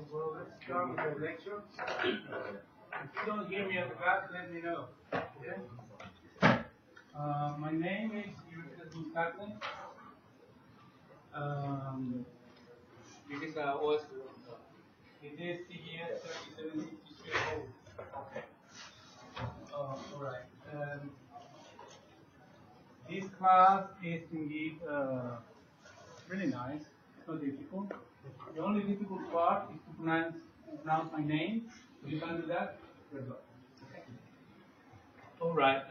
Well, let's start with the lecture. If you don't hear me at the back, let me know. Okay? My name is Yuri. This is OS1. It is CES 3763. Okay. Alright. This class is indeed really nice. It's not difficult. The only difficult part is to pronounce my name. If you can do that, good luck. Okay. Alright.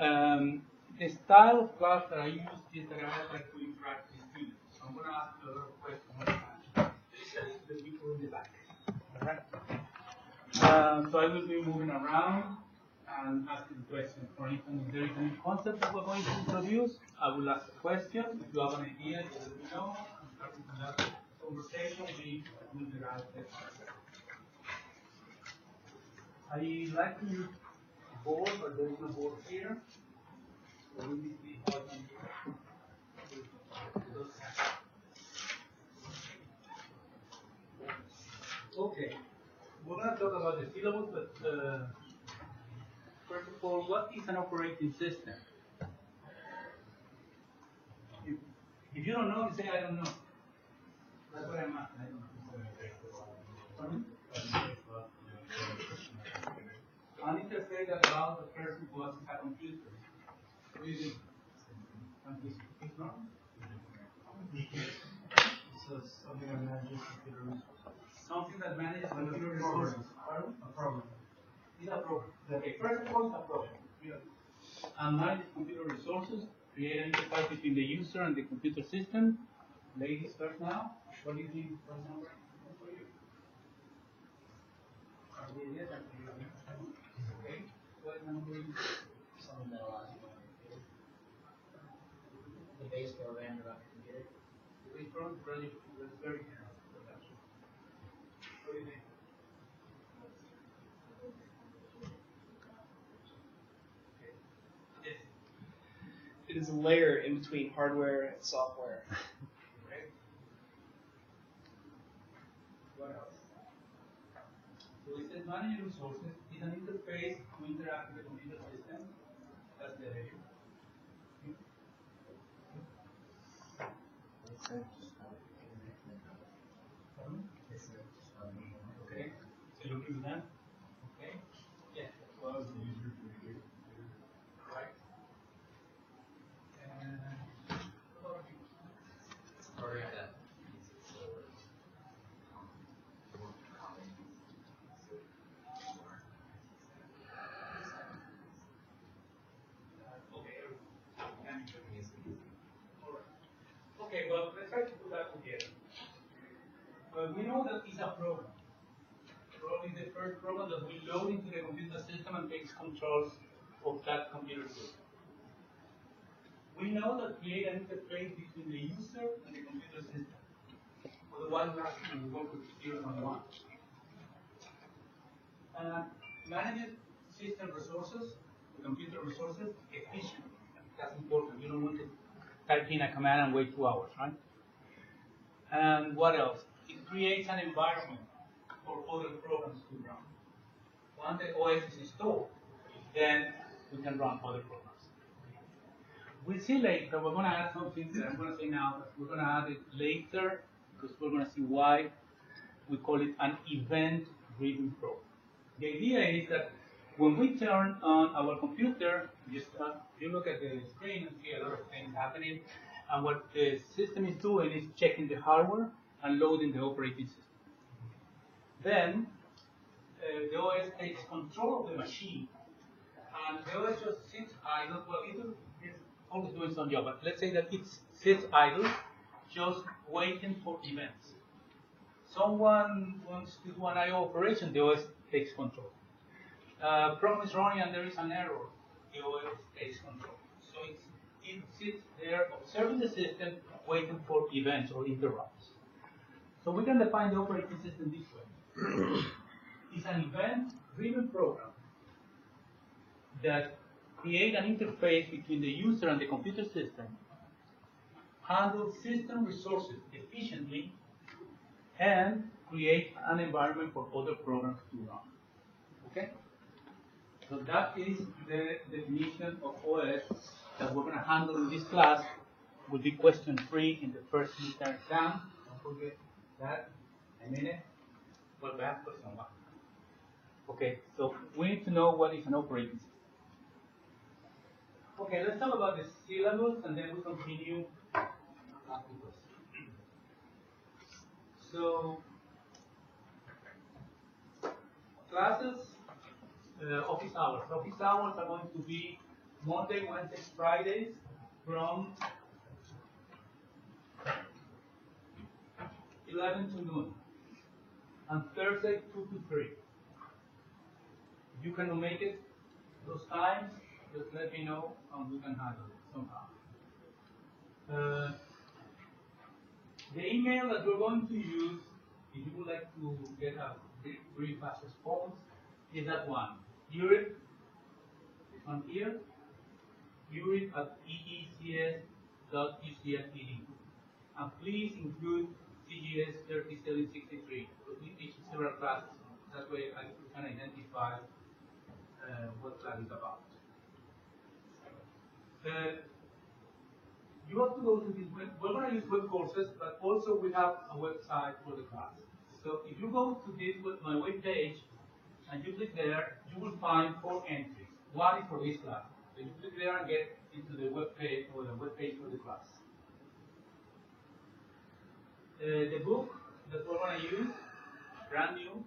The style of class that I use is that I like to interact with students. So I'm going to ask a lot of questions. The people in the back. Alright. So I will be moving around and asking questions. For instance, if there is any concept that we're going to introduce, I will ask a question. If you have an idea, you let me know. I'm starting to have a conversation. We will derive it. I like to use a board, but there is no board here. So we need to see how I can do it. Okay. We're going to talk about the syllabus, but first of all, what is an operating system? If you don't know, you say, I don't know. That's what I'm asking. I don't know. Pardon? An interface that allows the person who has a computer. What do you think? It's not? So something that manages computer resources. Something that manages computer resources. Pardon? A program. It's a program. Okay, first of all, it's a program. And manage computer resources, create an interface between the user and the computer system. Ladies first now. What do you think was number for you? Okay. What number is something that allows you to the base program about the computer? The base program is very general. What do you think? It is a layer in between hardware and software. Okay. What else? So it says managing resources is an interface to interact with the computer system. That's the idea. Okay. So looking at that. Okay. Yeah. Allows the user to review. Right. Okay, well, let's try to put that together. Well, we know that it's a program. Program is the first program that we load into the computer system and takes control of that computer system. We know that create an interface between the user and the computer system. Otherwise, we're actually going to work with 0 and 1. Manage system resources, the computer resources, efficiently. That's important. You don't want to type in a command and wait 2 hours, right? And what else? It creates an environment for other programs to run. Once the OS is installed, then we can run other programs. We'll see later. We're going to add something that I'm going to say now. We're going to add it later because we're going to see why we call it an event-driven program. The idea is that when we turn on our computer, you look at the screen and see a lot of things happening. And what the system is doing is checking the hardware and loading the operating system. Then the OS takes control of the machine. And the OS just sits idle. Well, it's always doing some job, but let's say that it sits idle, just waiting for events. Someone wants to do an I/O operation, the OS takes control. Program is running and there is an error, the OS takes control. So it sits there observing the system, waiting for events or interrupts. So we can define the operating system this way. It's an event-driven program that create an interface between the user and the computer system, handle system resources efficiently, and create an environment for other programs to run. Okay? So that is the definition of OS that we're going to handle in this class. Will be question 3 in the first midterm exam. Don't forget that. A minute. Well, back question 1. Okay, so we need to know what is an operating system. Okay, let's talk about the syllabus and then we continue asking questions. So, classes, office hours. Office hours are going to be Monday, Wednesdays, Fridays from 11 to noon, and Thursday 2 to 3. If you cannot make it those times, just let me know and we can handle it somehow. The email that we're going to use, if you would like to get a very fast response, is that one. URIP, this one here, URIP at eecs.ucs.edu. And please include CGS 3763. We teach several classes. That way I can identify what class is about. You have to go to this web. We're going to use web courses, but also we have a website for the class. So if you go to this my web page and you click there, you will find 4 entries. One is for this class. So you click there and get into the web page or the web page for the class. The book that we're going to use, brand new.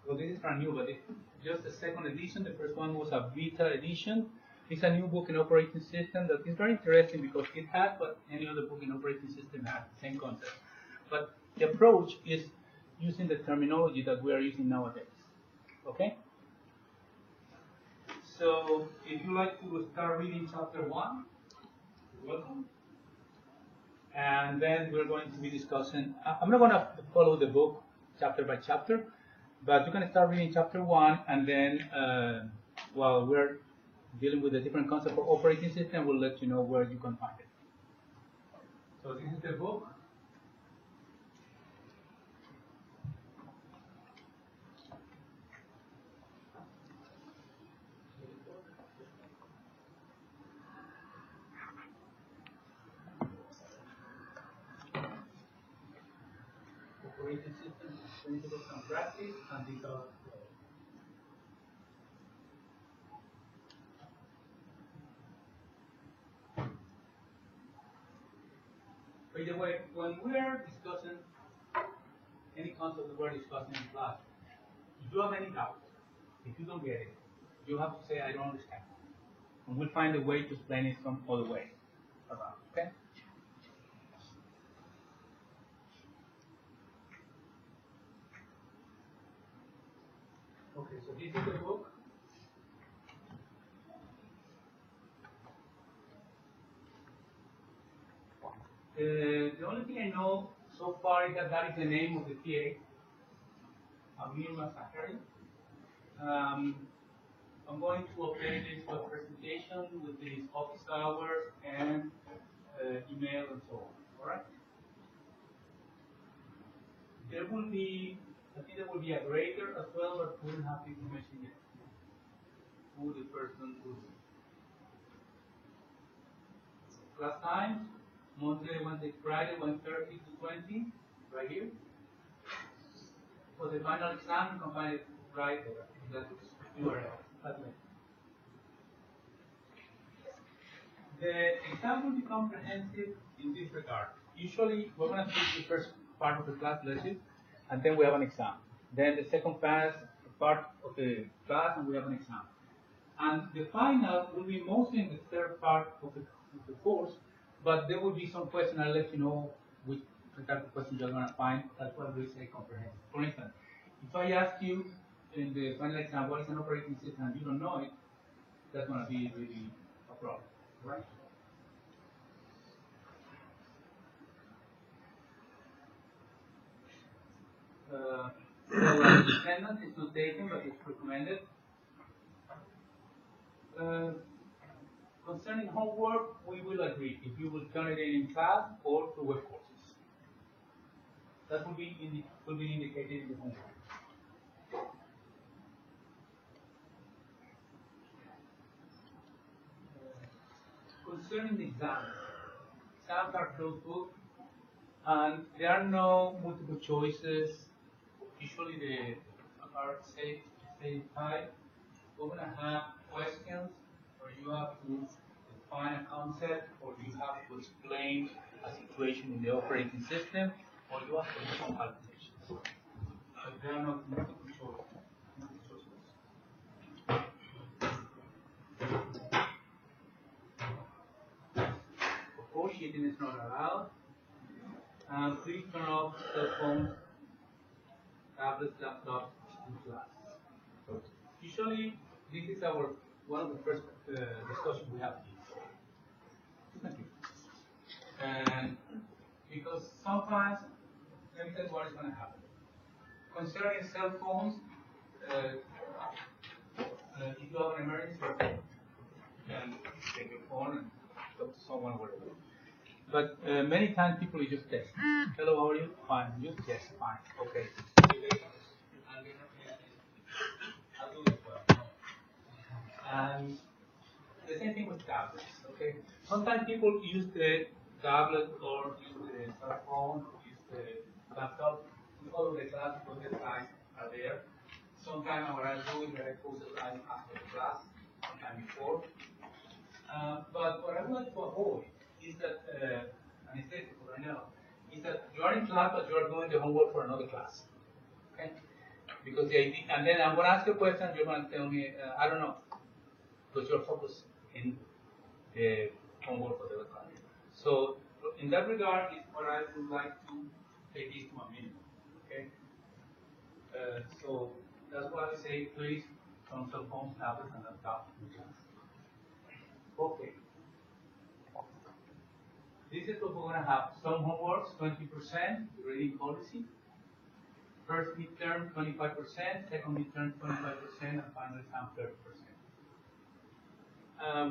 Well, this is brand new, but it's just the second edition. The first one was a beta edition. It's a new book in operating system that is very interesting because it has what any other book in operating system has, the same concept. But the approach is using the terminology that we are using nowadays. Okay? So, if you like to start reading chapter 1, you're welcome. And then we're going to be discussing, I'm not going to follow the book chapter by chapter, but you can start reading chapter 1, and then while we're dealing with a different concept for operating system, we'll let you know where you can find it. So this is the book. Operating system, principles and practice, and these are by the way, when we are discussing any concept that we're discussing in class, if you have any doubt, if you don't get it, you have to say, I don't understand. And we'll find a way to explain it some other way around, okay? Okay, so this is the book. The only thing I know so far is that that is the name of the TA, Amir Masakari. I'm going to update this web presentation with these office hours and email and so on. All right. There will be, I think there will be a grader as well, but we don't have the information yet. Who the person who. Class time, Monday, Wednesday, Friday, 1:30 to 20, right here. For the final exam, you can find it right there. That URL. The exam will be comprehensive in this regard. Usually, we're going to teach the first part of the class lesson, and then we have an exam. Then the second part of the class, and we have an exam. And the final will be mostly in the third part of the course, but there will be some questions. I'll let you know which type of questions you're going to find. That's why we say comprehensive. For instance, if I ask you in the final exam what is an operating system and you don't know it, that's going to be really a problem, right? Attendance is not taken, but it's recommended. Concerning homework, we will agree if you will turn it in class or through web courses. That will be indicated in the homework. Concerning the exams are closed book, and there are no multiple choices. Usually the are say type. We're gonna have questions where you have to define a concept, or you have to explain a situation in the operating system, or you have to do some calculations. But there are no multiple choices. Of course, cheating is not allowed. Please turn off cell phones, tablets, laptops in class. So usually, this is one of the first discussions we have here. And because sometimes, let me tell you what is going to happen. Concerning cell phones, if you have an emergency, then take your phone and talk to someone, whatever. But many times people just text. Hello, how are you? Fine. You? Yes, fine. Okay. I'll do it well. And the same thing with tablets. Okay. Sometimes people use the tablet or use the cell phone or use the laptop to follow the class because the slides are there. Sometimes what I do is that I post the slides after the class, sometime before. But what I would like to avoid is that, and I say it right now, is that you are in class but you are doing the homework for another class. Okay? Because the idea, and then I'm going to ask you a question, you're going to tell me, I don't know, because you're focused in the homework for the other class. So, in that regard, is what I would like to take this to a minimum. Okay? So, that's why I say, please, on cell phones, tablets, and laptops in class. Okay. This is what we're going to have. Some homeworks, 20%, reading policy. First midterm, 25%, second midterm, 25%, and final exam, 30%.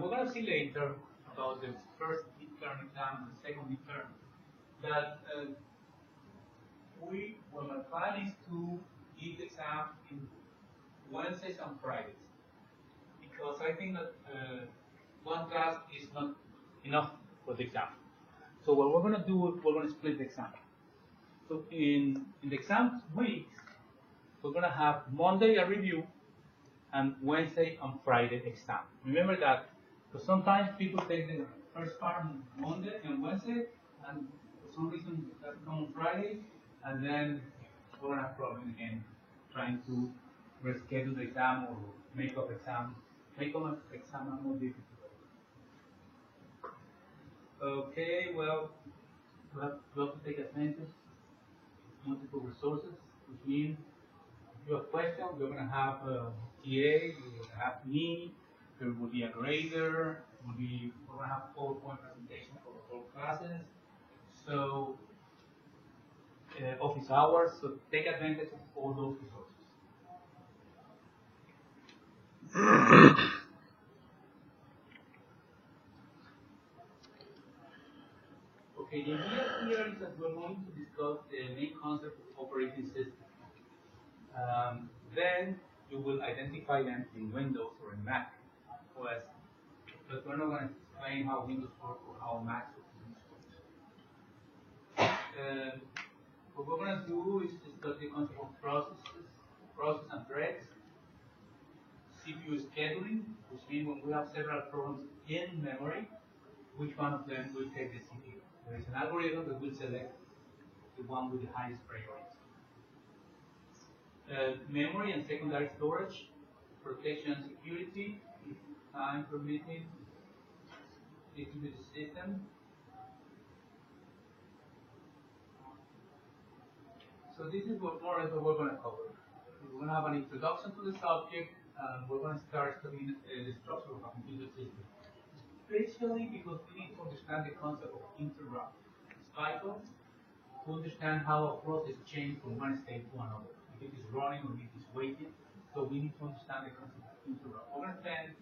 We're going to see later about the first midterm exam and the second midterm that my plan is to give the exam in Wednesdays and Fridays. Because I think that one class is not enough for the exam. So what we're going to do is we're going to split the exam. So in the exam weeks, we're going to have Monday a review and Wednesday and Friday exam. Remember that, because sometimes people take the first part on Monday and Wednesday, and for some reason that come on Friday, and then we're going to have problems again trying to reschedule the exam or make up exam more difficult. Okay, well, we have to take advantage of multiple resources, which means if you have questions, we're going to have a TA, we're going to have me, there will be a grader, we're going to have PowerPoint presentation for all classes, so office hours, so take advantage of all those resources. Okay, the idea here is that we're going to discuss the main concept of operating system. Then you will identify them in Windows or in Mac OS, but we're not going to explain how Windows works or how Mac works. What we're going to do is discuss the concept of process and threads, CPU scheduling, which means when we have several programs in memory, which one of them will take the CPU. There is an algorithm that will select the one with the highest priority. Memory and secondary storage, protection and security, if time permitting, distributed system. So this is what more or less what we're going to cover. We're going to have an introduction to the subject, and we're going to start studying the structure of a computer system. Especially because we need to understand the concept of interrupt cycles to understand how a process changes from one state to another. If it is running or if it is waiting, so we need to understand the concept of interrupt. We're going to spend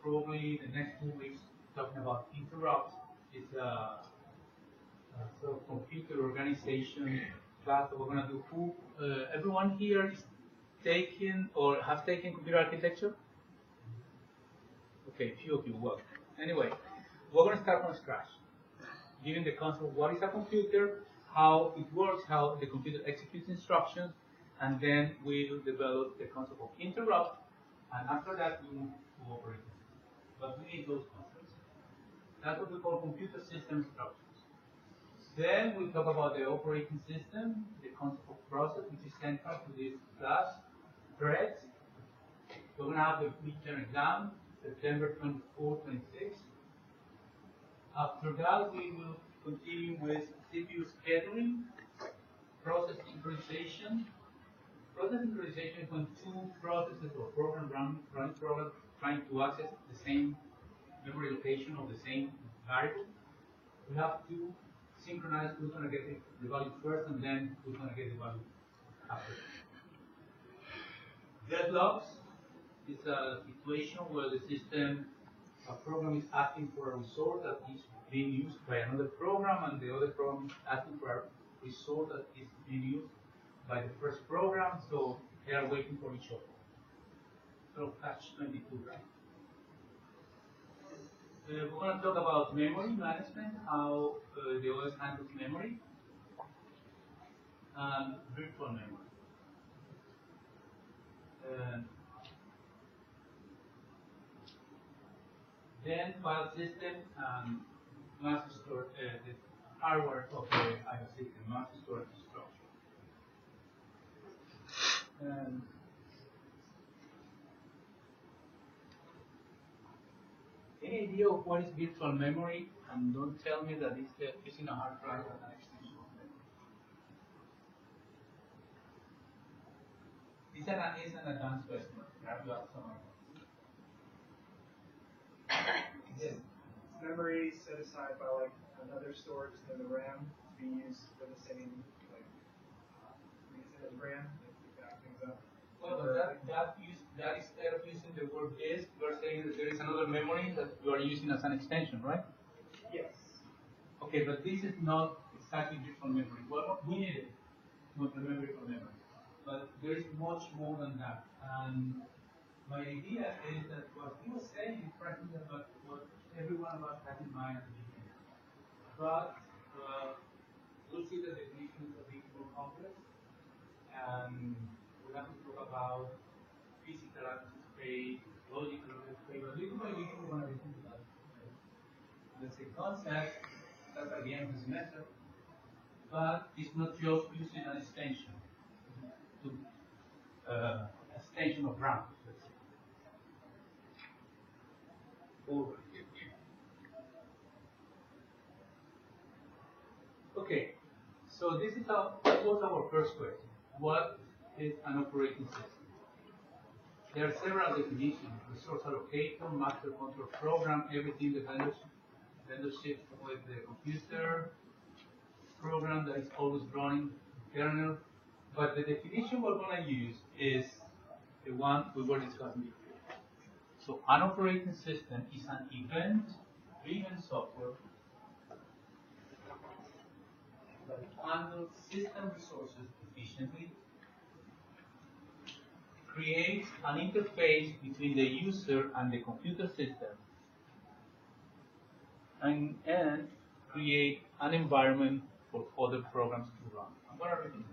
probably the next 2 weeks talking about interrupt. It's a sort of computer organization class that we're going to do. Everyone here is taking or has taken computer architecture? Okay, few of you will. Anyway, we're going to start from scratch, giving the concept of what is a computer, how it works, how the computer executes instructions, and then we'll develop the concept of interrupt, and after that we move to operating system. But we need those concepts. That's what we call computer system structures. Then we talk about the operating system, the concept of process, which is central to this class, threads. We're going to have the midterm exam, September 24, 26. After that, we will continue with CPU scheduling, process synchronization. Process synchronization is when two processes or program running program trying to access the same memory location of the same variable. We have to synchronize who's going to get the value first and then who's going to get the value after. Deadlocks is a situation where the system, a program is asking for a resource that is being used by another program, and the other program is asking for a resource that is being used by the first program, so they are waiting for each other. So catch-22, right? We're going to talk about memory management, how the OS handles memory, and virtual memory. Then file system and master storage, the hardware of the IO system, master storage structure. Any idea of what is virtual memory? And don't tell me that it's using a hard drive as an extension of memory. This is an advanced question. You have some. Yes. Memory set aside by like another storage than the RAM to be used for the same like reason as RAM, like to back things up. Well, but that instead of using the word disk, you're saying that there is another memory that you are using as an extension, right? Yes. Okay, but this is not exactly virtual memory. Well, we need it, not the memory for memory. But there is much more than that. And my idea is that what he was saying is practically about what everyone of us has in mind at the beginning. But we'll see the definition is a bit more complex. And we have to talk about physical space, logical space, but little by little we're going to get into that. That's a concept, that's again his method, but it's not just using an extension, extension of RAM, let's say. Over. Okay, so this was our first question. What is an operating system? There are several definitions: resource allocator, master control program, everything the vendor ships with the computer, program that is always running, kernel. But the definition we're going to use is the one we were discussing before. So an operating system is an event-driven software that handles system resources efficiently, creates an interface between the user and the computer system, and create an environment for other programs to run. I'm going to repeat it.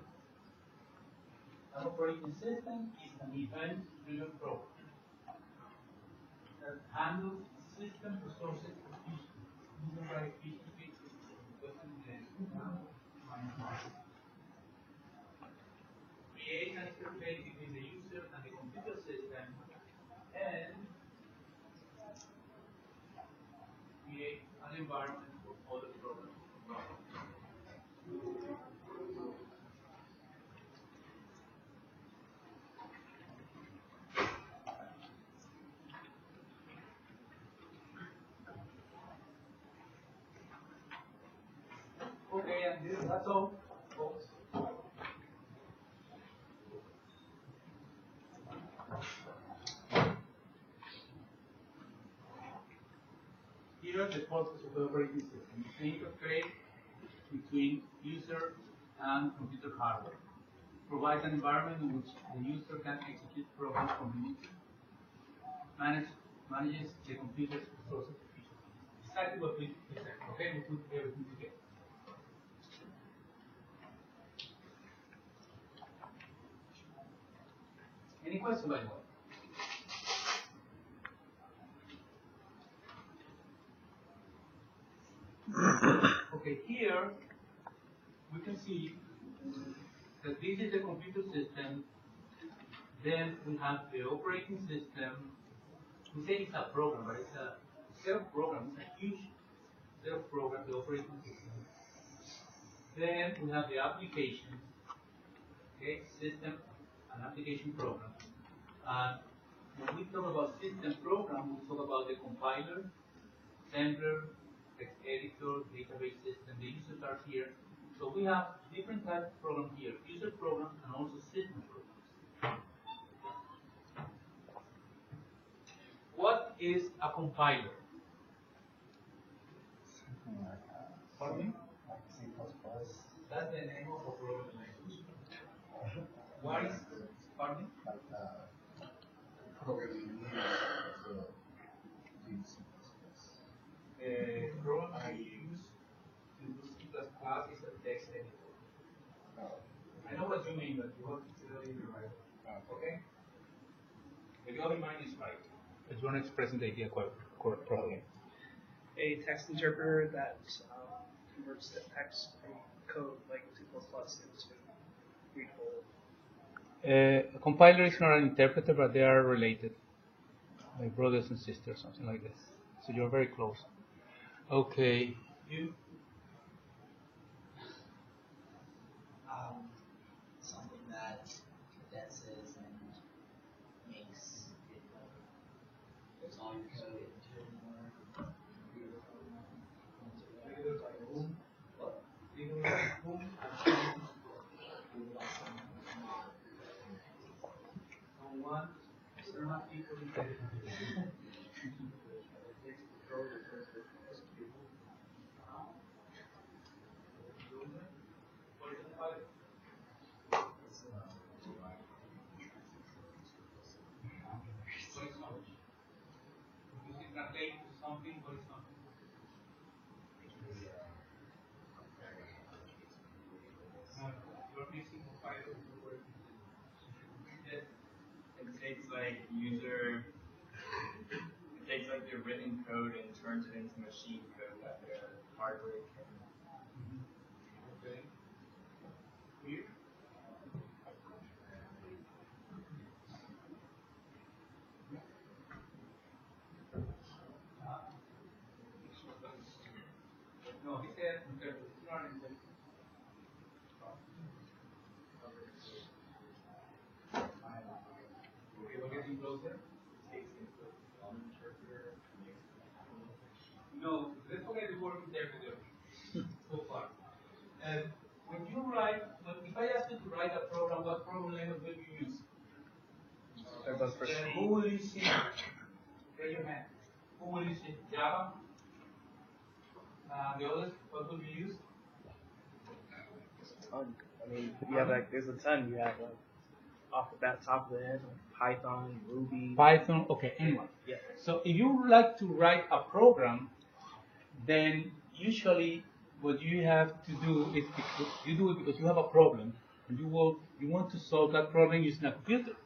An operating system is an event-driven program that handles system resources efficiently. Using by efficiency, create an interface between the user and the computer system, and create an environment for other programs to run. Okay, and that's all, folks. process of the operating system. It's the interface between user and computer hardware. Provides an environment in which the user can execute programs conveniently. Manages the computer's resources efficiently. Exactly what we said. Okay, we put everything together. Any questions, by the way? Okay, here we can see that this is the computer system. Then we have the operating system. We say it's a program, but it's a set of programs. It's a huge set of programs, the operating system. Then we have the application, okay, system and application program. And when we talk about system program, we talk about the compiler, assembler, text editor, database system. The users are here. So we have different types of programs here, user programs and also system programs. What is a compiler? Something like Pardon me? like C++. That's the name of a programming language. What is, pardon me? Like programming language to use C++. The program I use to do C++ is a text editor. I know what you mean, but you have to tell it right. Okay? What you have in mind is right. But you want to express the idea properly. A text interpreter that converts the text from code like C++ into readable. A compiler is not an interpreter, but they are related, like brothers and sisters, something like this. So you're very close. Okay. You? Something that condenses and makes it it's all your code into more beautiful. What? One, there are not people in something, what is something? You're missing a file of the word. Yes. It takes like the written code and turns it into machine code that the hardware can. Okay. Here. No, he said it's not in the. Okay, we're getting closer. No, let's forget the word interpreter so far. When you write, if I ask you to write a program, what program language will you use? Who will you see? Raise your hand. Who will you see? Java? The others, what will you use? I mean, you have like there's a ton. You have like off the top of the head, like Python, Ruby. Python, okay, anyone. Yeah. So if you like to write a program, then usually what you have to do is you do it because you have a problem and you want to solve that problem using a computer.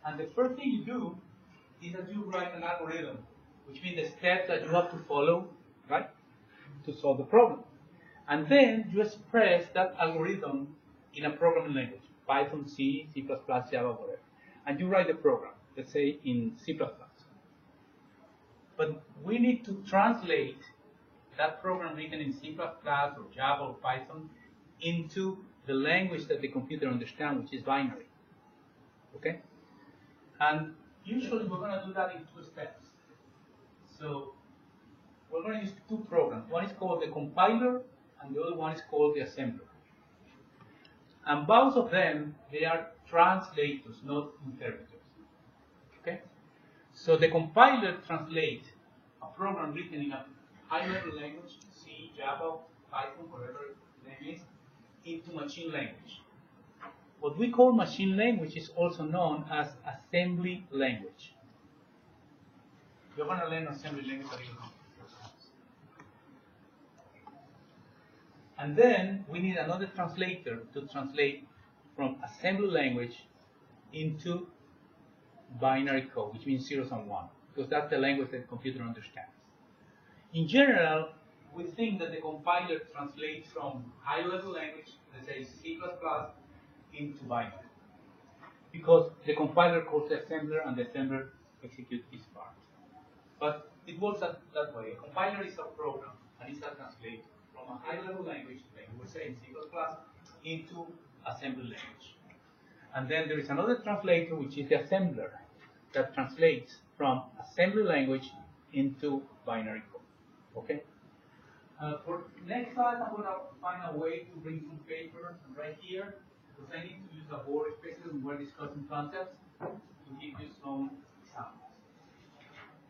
And the first thing you do is that you write an algorithm, which means the steps that you have to follow, right, to solve the problem. And then you express that algorithm in a programming language, Python, C, C++, Java, whatever. And you write the program, let's say in C++. But we need to translate that program written in C++ or Java or Python into the language that the computer understands, which is binary. Okay? And usually we're going to do that in 2 steps. So we're going to use 2 programs. One is called the compiler and the other one is called the assembler. And both of them, they are translators, not interpreters. Okay? So the compiler translates a program written in a high-level language, C, Java, Python, whatever the name is, into machine language. What we call machine language is also known as assembly language. You're going to learn assembly language a little bit. And then we need another translator to translate from assembly language into binary code, which means zeros and ones, because that's the language that the computer understands. In general, we think that the compiler translates from high-level language, let's say C++, into binary, because the compiler calls the assembler and the assembler executes its part. But it works that way. A compiler is a program, and it's a translator from a high-level language, like we say in C++, into assembly language. And then there is another translator, which is the assembler, that translates from assembly language into binary code. Okay? For next class, I'm going to find a way to bring some paper right here, because I need to use a board, especially when we're discussing concepts, to give you some examples.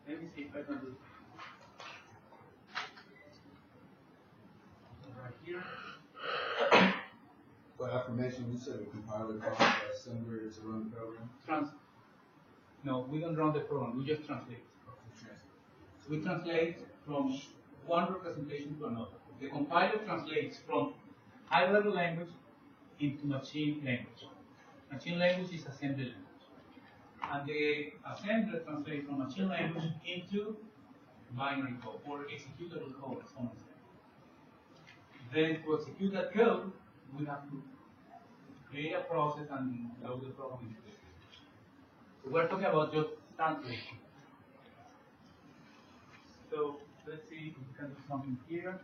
Let me see if I can do it. Right here. For affirmation, you said a compiler calls the assembler to run the program? No, we don't run the program, we just translate. We translate from one representation to another. The compiler translates from high-level language into machine language. Machine language is assembly language. And the assembler translates from machine language into binary code, or executable code, as someone said. Then to execute that code, we have to create a process and load the program into it. So we're talking about just translation. So let's see if we can do something here.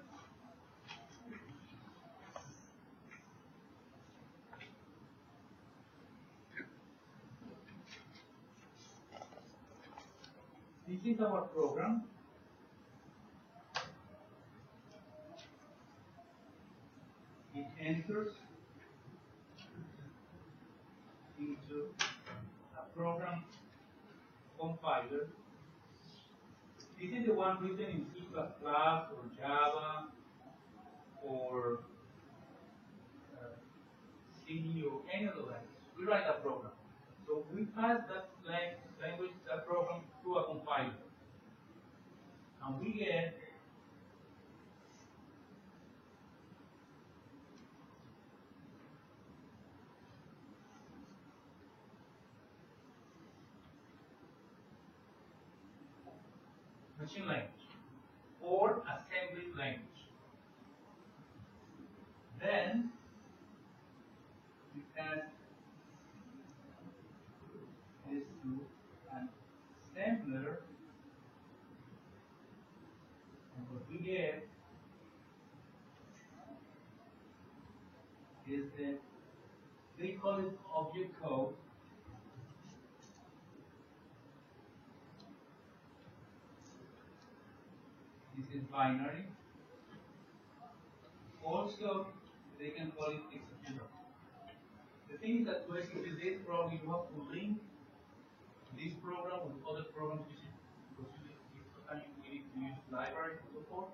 This is our program. It enters into a program compiler. This is the one written in C++ or Java or C or any other language. We write a program. So we pass that language, that program, to a compiler. And we get machine language or assembly language. Then we add this to an assembler, and what we get is the, they call it object code. This is binary. Also, they can call it executable. The thing is that to execute this program, you have to link this program with other programs, because sometimes we need to use libraries and so forth,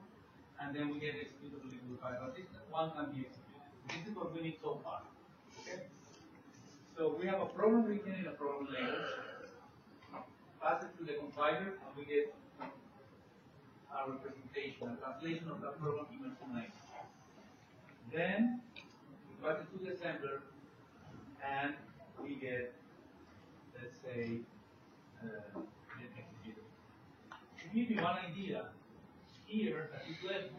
and then we get executable in the file. But this one can be executed. This is what we need so far. Okay? So we have a program written in a program language, pass it to the compiler, and we get a representation, a translation of that program in machine language. Then we pass it to the assembler, and we get, let's say, get executed. To give you one idea, here at this level,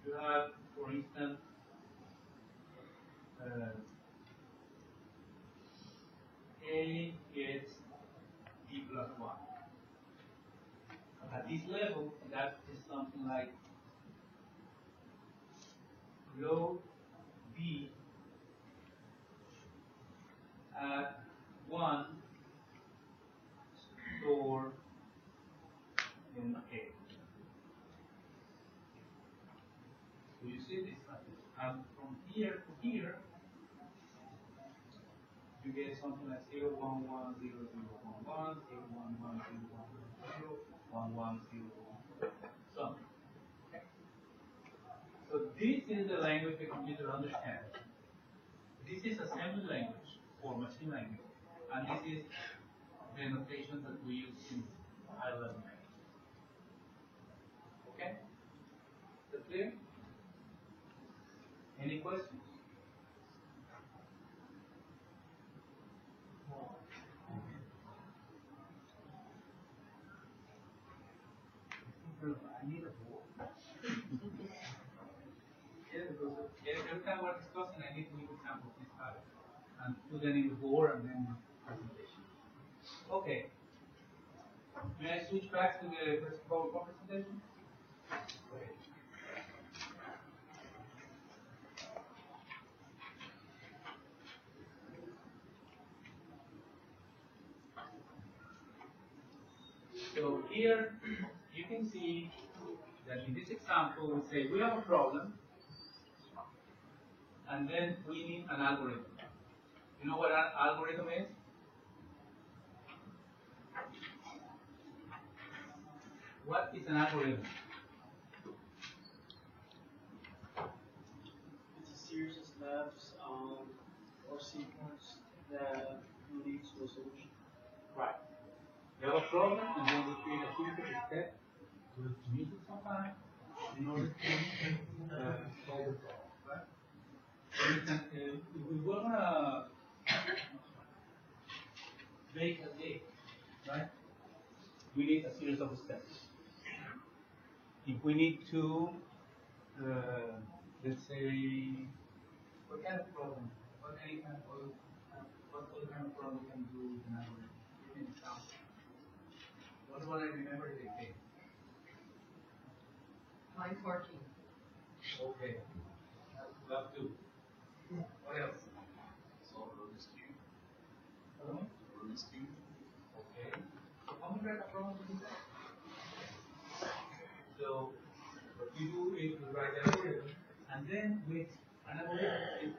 you have, for instance, A gets B plus 1. At this level, that is something like load B at 1 store in A. So you see this, and from here to here, you get something like 0, 1, 1, 0, 0, 1, 1, 0, 1, 1, 0, 1, 0, 1, 1, 0, 1, something. So this is the language the computer understands. This is assembly language or machine language, and this is the notation that we use in high-level language. Okay? Is that clear? Any questions? I need a board. Every time we're discussing, I need to give examples this time and put them in the board and then presentation. Okay. May I switch back to the PowerPoint presentation? Okay. So here you can see that in this example we say we have a problem and then we need an algorithm. You know what an algorithm is? What is an algorithm? It's a series of steps or sequence that leads to a solution. Right. You have a problem and then we create a sequence of steps to meet it sometime in order to solve the problem. Right? For instance, if we want to bake a cake, right? We need a series of steps. If we need to, let's say, what kind of problem? What other kind of problem we can do with an algorithm? Give me an example. What do I remember the case? Line 14. Okay. Love two. What else? Solve Rubik's Cube. Pardon me? Rubik's Cube. Okay. So how many write a problem with that? So what you do is you write the algorithm, and then with an algorithm,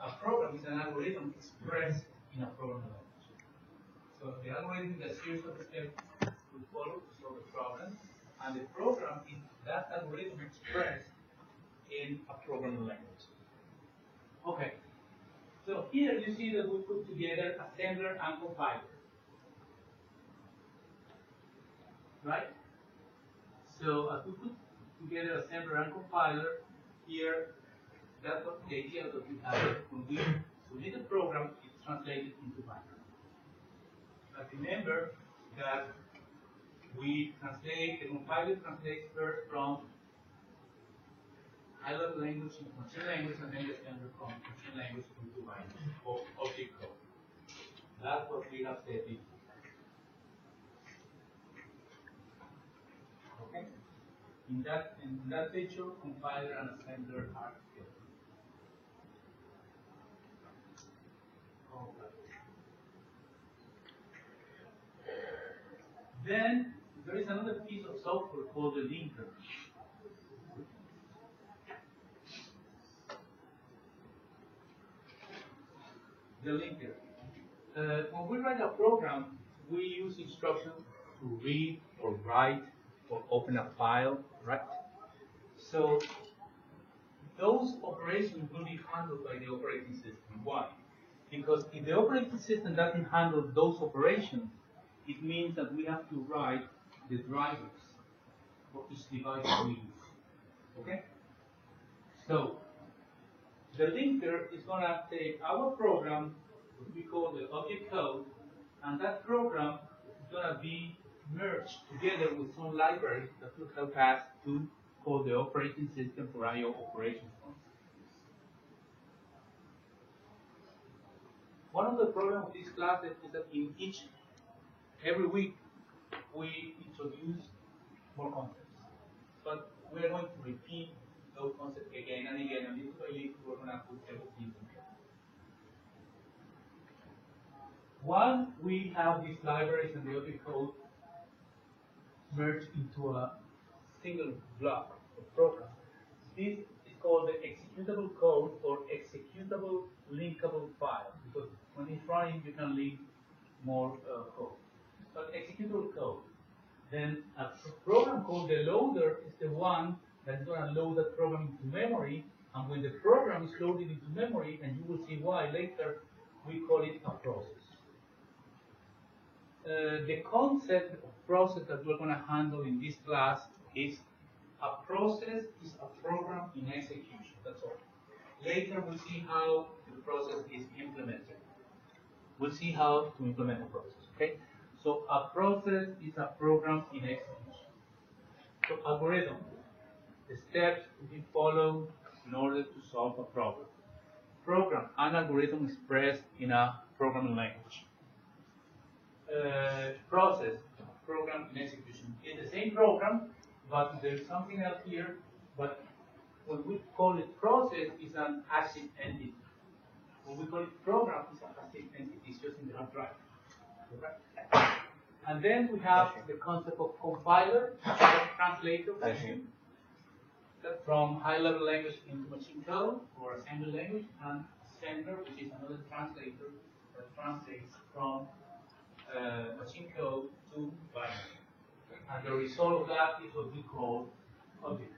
a program is an algorithm expressed in a program language. So the algorithm is a series of steps to follow to solve the problem, and the program is that algorithm expressed in a programming language. Okay. So here you see that we put together assembler and compiler. Right? So as we put together assembler and compiler, here that's what the idea that we have. When we submit a program, it's translated into binary. But remember that we translate, the compiler translates first from high-level language into machine language, and then the assembler from machine language into binary or object code. That's what we have said before. Okay? In that picture, compiler and assembler are together. Then there is another piece of software called the linker. The linker. When we write a program, we use instructions to read or write or open a file, right? So those operations will be handled by the operating system. Why? Because if the operating system doesn't handle those operations, it means that we have to write the drivers for each device we use. Okay? So the linker is going to take our program, what we call the object code, and that program is going to be merged together with some library that will help us to call the operating system for I/O operations. One of the problems with these classes is that every week we introduce more concepts, but we are going to repeat those concepts again and again, and little by little we're going to put everything together. Once we have these libraries and the object code merged into a single block of program, this is called the executable code or executable linkable file, because when it's running you can link more code. But executable code. Then a program called the loader is the one that's going to load that program into memory, and when the program is loaded into memory, and you will see why later, we call it a process. The concept of process that we're going to handle in this class is a process is a program in execution. That's all. Later we'll see how the process is implemented. We'll see how to implement a process. Okay? So a process is a program in execution. So algorithm, the steps to be followed in order to solve a problem. Program, an algorithm expressed in a programming language. Process, program in execution. It's the same program, but there's something else here. But when we call it process, it's an active entity. When we call it program, it's an active entity. It's just in the hard drive. Okay? And then we have the concept of compiler, translator, from high-level language into machine code or assembly language, and sender, which is another translator that translates from machine code to binary. And the result of that is what we call object.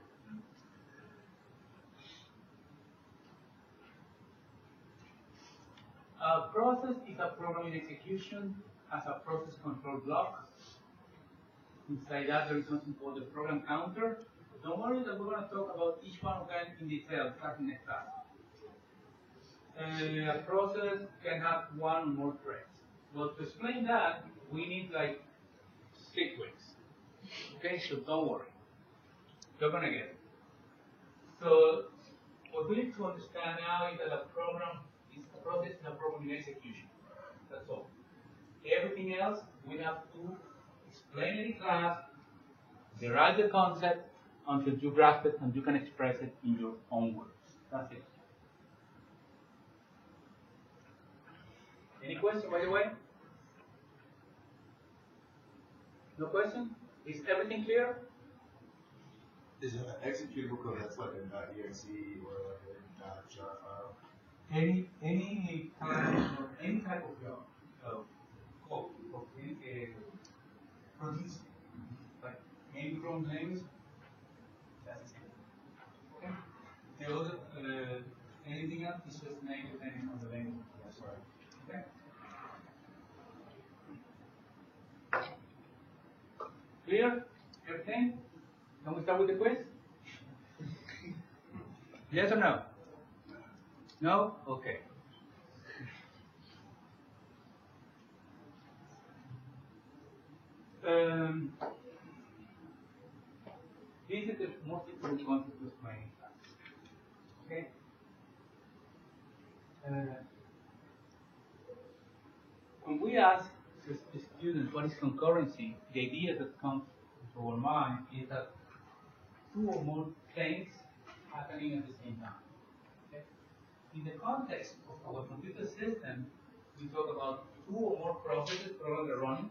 A process is a program in execution as a process control block. Inside that, there is something called the program counter. Don't worry that we're going to talk about each one of them in detail starting next class. A process can have one or more threads. Well, to explain that, we need like sequence. Okay, so don't worry. You're going to get it. So what we need to understand now is that a program is a process is a program in execution. That's all. Everything else we have to explain it in class, derive the concept until you grasp it and you can express it in your own words. That's it. Any question, by the way? No question? Is everything clear? Is it an executable code that's like a .exe or like a .jar file? Any type of code produced, like maybe from names. That's the same. Okay. The other anything else is just name depending on the language. That's right. Okay. Clear? Everything? Can we start with the quiz? Yes or no? No? Okay. This is the most important concept to explain. Okay? When we ask the students what is concurrency, the idea that comes to our mind is that two or more things happening at the same time. Okay? In the context of our computer system, we talk about two or more processes probably running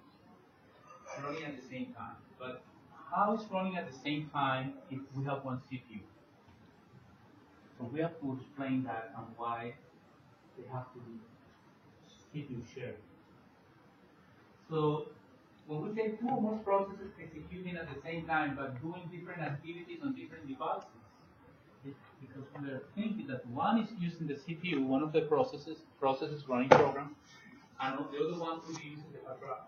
at the same time. But how is running at the same time if we have one CPU? So we have to explain that and why they have to be CPU shared. So when we say two or more processes executing at the same time but doing different activities on different devices, it's because we are thinking that one is using the CPU, one of the processes running program, and the other one could be using the hard drive.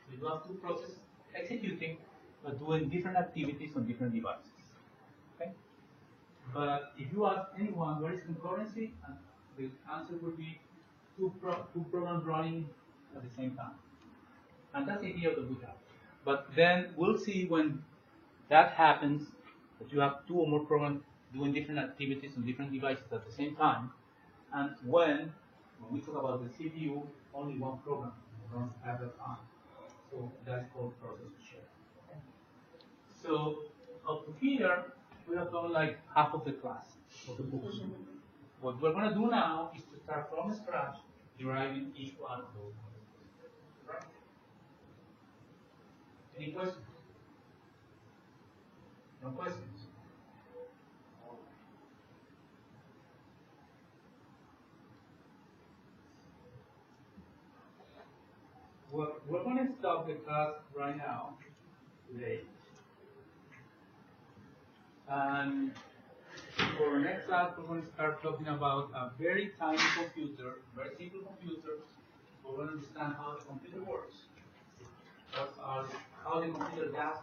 So you have two processes executing but doing different activities on different devices. Okay? But if you ask anyone what is concurrency, and the answer would be two programs running at the same time. And that's the idea that we have. But then we'll see when that happens, that you have two or more programs doing different activities on different devices at the same time, and when we talk about the CPU, only one program runs at a time. So that's called process share. Okay. So up to here, we have done like half of the class of the books. What we're going to do now is to start from scratch, deriving each one of those. Right? Any questions? No questions? We're going to stop the class right now, today. And for our next class, we're going to start talking about a very tiny computer, very simple computer. We're going to understand how the computer works, how the computer does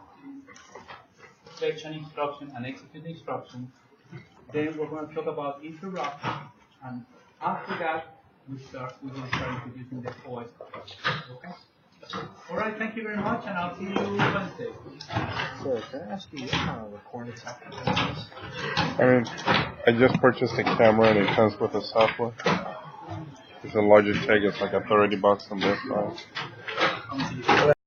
fetch an instruction and execute the instruction. Then we're going to talk about interruption, and after that, we're going to start introducing the OS. Okay? All right, thank you very much, and I'll see you Wednesday. So, can I ask you what kind of recording software is this? I mean, I just purchased a camera and it comes with the software. It's a Logitech, it's like a $30 on this side.